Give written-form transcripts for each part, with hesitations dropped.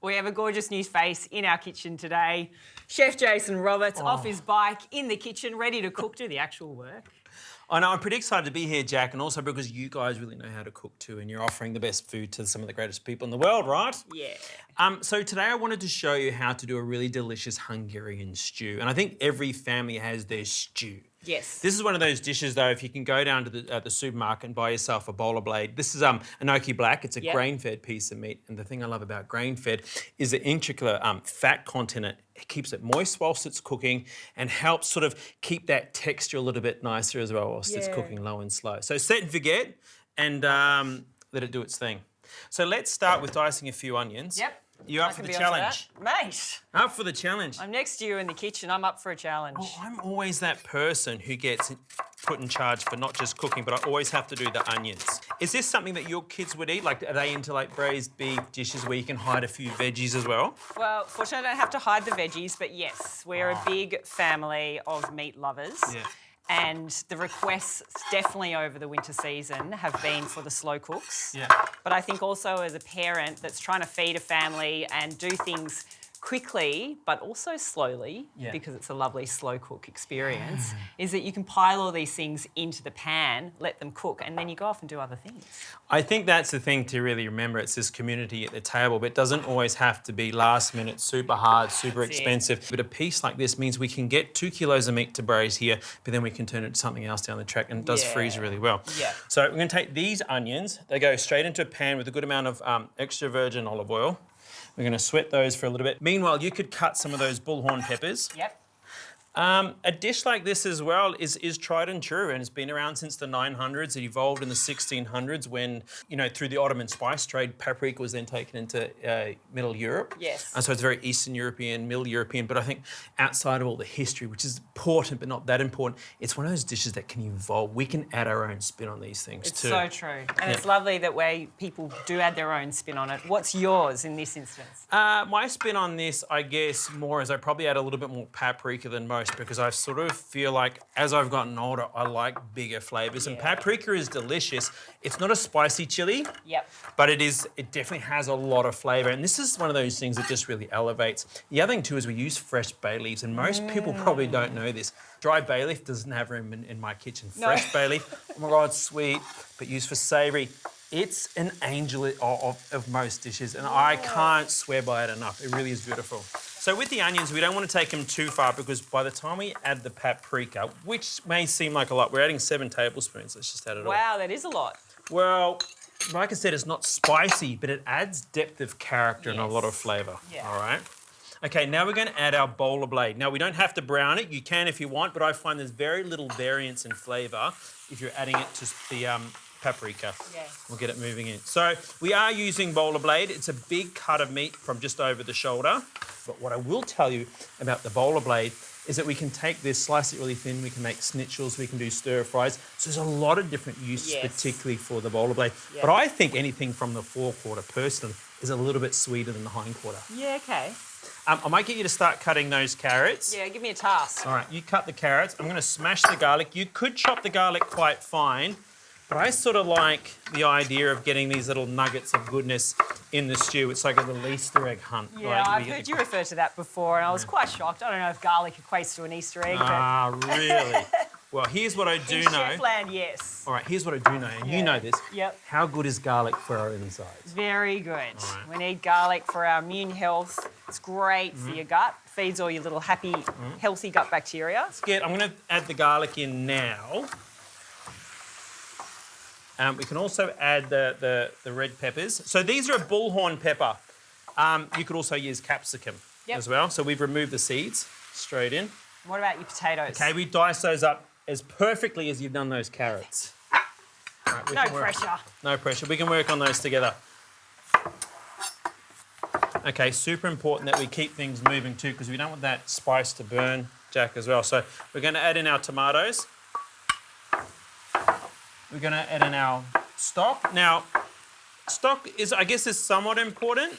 We have a gorgeous new face in our kitchen today. Chef Jason Roberts off his bike in the kitchen, ready to cook, do the actual work. I know, I'm pretty excited to be here, Jack, and also because you guys really know how to cook too, and you're offering the best food to some of the greatest people in the world, right? Yeah. So today I wanted to show you how to do a really delicious Hungarian stew, and I think every family has their stew. Yes. This is one of those dishes, though, if you can go down to the supermarket and buy yourself a Bolar blade. This is an Oakey Black. It's a grain-fed piece of meat, and the thing I love about grain-fed is the intricate fat content. It keeps it moist whilst it's cooking and helps sort of keep that texture a little bit nicer as well whilst it's cooking low and slow. So set and forget and let it do its thing. So let's start with dicing a few onions. Yep. You up for the challenge? Mate. Up for the challenge. I'm next to you in the kitchen. I'm up for a challenge. Oh, I'm always that person who gets put in charge for not just cooking, but I always have to do the onions. Is this something that your kids would eat? Like, are they into like braised beef dishes where you can hide a few veggies as well? Well, fortunately, I don't have to hide the veggies, but yes, we're a big family of meat lovers. Yeah. And the requests definitely over the winter season have been for the slow cooks. Yeah. But I think also as a parent that's trying to feed a family and do things quickly but also slowly, because it's a lovely slow cook experience, is that you can pile all these things into the pan, let them cook, and then you go off and do other things. I think that's the thing to really remember. It's this community at the table, but it doesn't always have to be last minute, super hard, super expensive. But a piece like this means we can get 2 kilos of meat to braise here, but then we can turn it to something else down the track, and it does freeze really well. Yeah. So we're going to take these onions. They go straight into a pan with a good amount of extra virgin olive oil. We're going to sweat those for a little bit. Meanwhile, you could cut some of those bullhorn peppers. Yep. A dish like this as well is tried and true, and it's been around since the 900s. It evolved in the 1600s when, you know, through the Ottoman spice trade, paprika was then taken into Middle Europe. Yes. And so it's very Eastern European, Middle European, but I think outside of all the history, which is important but not that important, it's one of those dishes that can evolve. We can add our own spin on these things too. It's so true. And it's lovely that people do add their own spin on it. What's yours in this instance? My spin on this, I guess, more is I probably add a little bit more paprika than most, because I sort of feel like as I've gotten older, I like bigger flavours. And paprika is delicious. It's not a spicy chilli, but it definitely has a lot of flavour. And this is one of those things that just really elevates. The other thing too is we use fresh bay leaves, and most people probably don't know this. Dry bay leaf doesn't have room in my kitchen. Fresh bay leaf, oh my God, sweet, but used for savoury. It's an angel of most dishes, and I can't swear by it enough. It really is beautiful. So with the onions, we don't want to take them too far, because by the time we add the paprika, which may seem like a lot, we're adding 7 tablespoons. Let's just add it all. Wow, that is a lot. Well, like I said, it's not spicy, but it adds depth of character and a lot of flavour. Yeah. All right. Okay, now we're going to add our Bolar blade. Now, we don't have to brown it. You can if you want, but I find there's very little variance in flavour if you're adding it to the paprika. Yeah. We'll get it moving in. So we are using Bolar blade. It's a big cut of meat from just over the shoulder. But what I will tell you about the Bolar blade is that we can take this, slice it really thin, we can make schnitzel's, we can do stir fries. So there's a lot of different uses, particularly for the Bolar blade. Yeah. But I think anything from the forequarter, personally, is a little bit sweeter than the hindquarter. Yeah, okay. I might get you to start cutting those carrots. Yeah, give me a task. All right, you cut the carrots. I'm going to smash the garlic. You could chop the garlic quite fine, but I sort of like the idea of getting these little nuggets of goodness in the stew. It's like a little Easter egg hunt. Yeah, like I've heard you refer to that before, and I was quite shocked. I don't know if garlic equates to an Easter egg. Ah, really? Well, here's what I do know. In Chefland, yes. All right, here's what I do know, and you know this. Yep. How good is garlic for our insides? Very good. Right. We need garlic for our immune health. It's great for your gut. Feeds all your little happy, healthy gut bacteria. I'm going to add the garlic in now. We can also add the red peppers. So these are a bullhorn pepper. You could also use capsicum as well. So we've removed the seeds straight in. What about your potatoes? Okay, we dice those up as perfectly as you've done those carrots. Right, no pressure. No pressure. We can work on those together. Okay, super important that we keep things moving too, because we don't want that spice to burn, Jack, as well. So we're going to add in our tomatoes. We're going to add in our stock. Now, stock is, I guess, is somewhat important,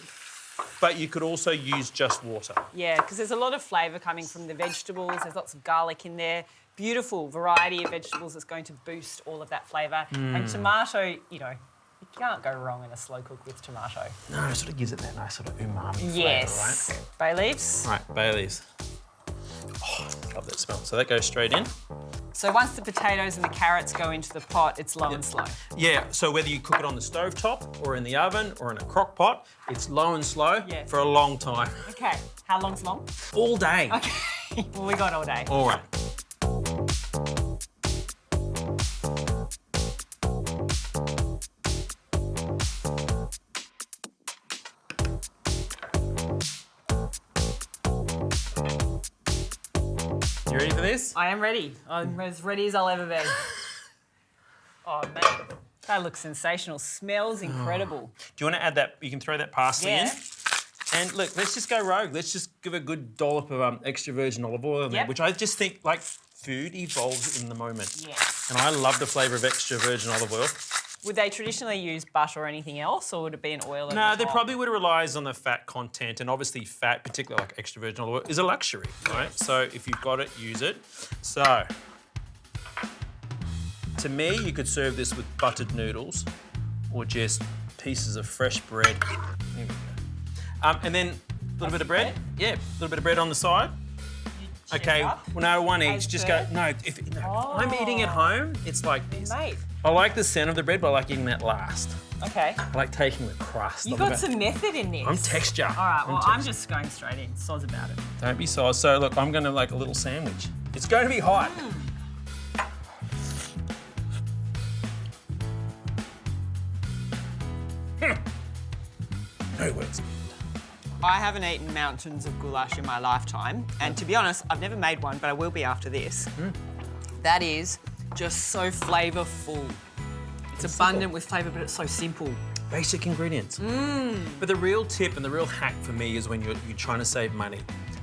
but you could also use just water. Yeah, because there's a lot of flavour coming from the vegetables. There's lots of garlic in there. Beautiful variety of vegetables that's going to boost all of that flavour. And tomato, you know, can't go wrong in a slow cook with tomato. No, it sort of gives it that nice sort of umami flavour, Yes. right? Bay leaves. Right, bay leaves. Oh, love that smell. So that goes straight in. So once the potatoes and the carrots go into the pot, it's low and slow. Yeah, so whether you cook it on the stovetop or in the oven or in a crock pot, it's low and slow for a long time. Okay, how long's long? All day. Okay, well, we got all day. All right. You ready for this? I am ready. I'm as ready as I'll ever be. Oh, mate, that looks sensational. Smells incredible. Do you want to add that? You can throw that parsley in. Yeah. And look, let's just go rogue. Let's just give a good dollop of extra virgin olive oil in there, which I just think, like, food evolves in the moment. Yes. And I love the flavour of extra virgin olive oil. Would they traditionally use butter or anything else, or would it be an oil? No, they probably would rely on the fat content, and obviously fat, particularly like extra virgin olive oil, is a luxury, right? So if you've got it, use it. So, to me, you could serve this with buttered noodles or just pieces of fresh bread. There we go. And then a little bit of bread. Yeah, a little bit of bread on the side. Okay, well, no, one each. Just go. No, if I'm eating at home, it's like this. Mate. I like the scent of the bread, but I like eating that last. Okay. I like taking the crust. You've got some method in this. I'm texture. All right, well, I'm just going straight in. Soz about it. Don't be soz. So, look, I'm going to like a little sandwich. It's going to be hot. No words. I haven't eaten mountains of goulash in my lifetime, and to be honest, I've never made one, but I will be after this. That is just so flavourful. It's abundant with flavour, but it's so simple. Basic ingredients. But the real tip and the real hack for me is when you're trying to save money.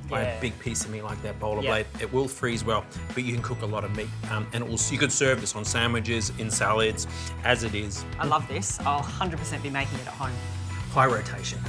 Buy a big piece of meat like that Bolar blade. It will freeze well, but you can cook a lot of meat. And also you could serve this on sandwiches, in salads, as it is. I love this. I'll 100% be making it at home. High rotation.